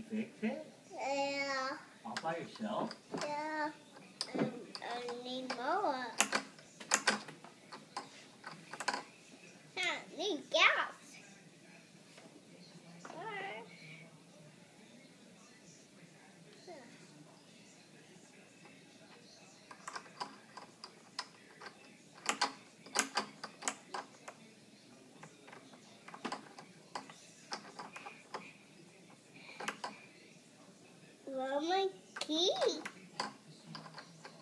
fix it? Yeah. All by yourself? Yeah. I need more. I need gas. Where's my key?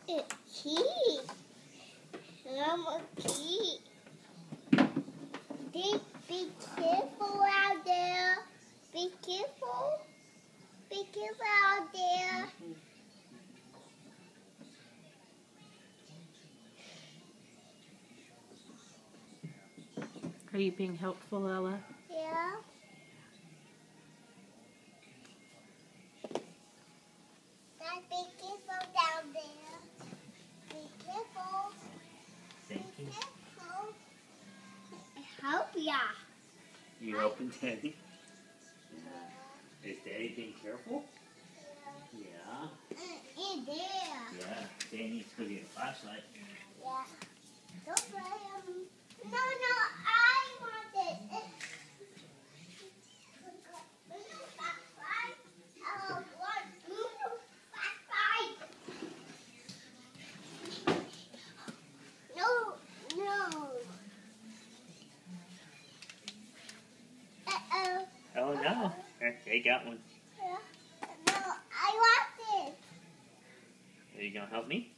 It's key. Where's my key? Be careful out there. Be careful. Be careful out there. Are you being helpful, Ella? Yeah. Dad, be careful down there. Be careful. Thank you. Be careful. Help ya. You helping Daddy? Is Daddy being careful? Yeah. In there. Yeah. Daddy needs to go get a flashlight. Yeah. Don't play him. No, I want it. Oh no. They got one. No, I want it. Are you gonna help me?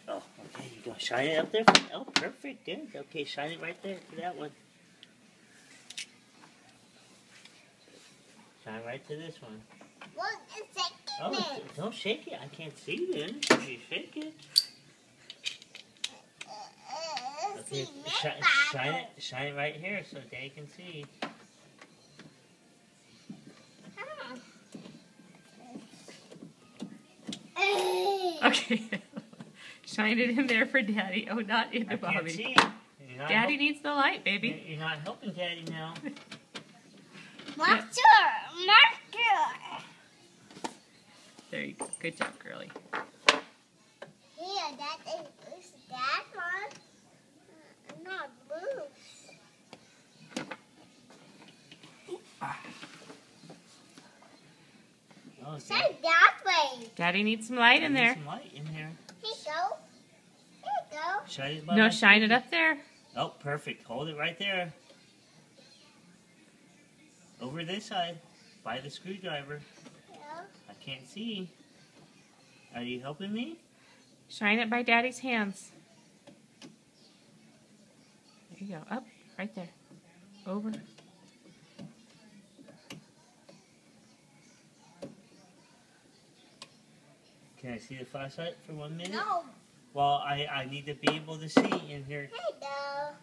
Oh, okay. You gonna shine it up there? Oh, perfect. Good. Okay, shine it right there to that one. Shine right to this one. What is Oh, shaking it? don't shake it. I can't see then. If you shake it. Okay, shine it right here so Daddy can see. Okay. Shine it in there for Daddy. Oh, not into I can't Bobby. see. Daddy needs the light, baby. You're not helping Daddy now. Marker! There you go. Good job, girly. Here, that is that one. Not loose. Oh, Say that way. Daddy needs some light in there. Some light in here. Here you go. Here you go. Shine it by No, my shine feet. it up there. Oh, perfect. Hold it right there. Over this side. By the screwdriver. Yeah. I can't see. Are you helping me? Shine it by Daddy's hands. There you go. Up. Right there. Over. Can I see the flashlight for 1 minute? No. Well, I need to be able to see in here. Hey,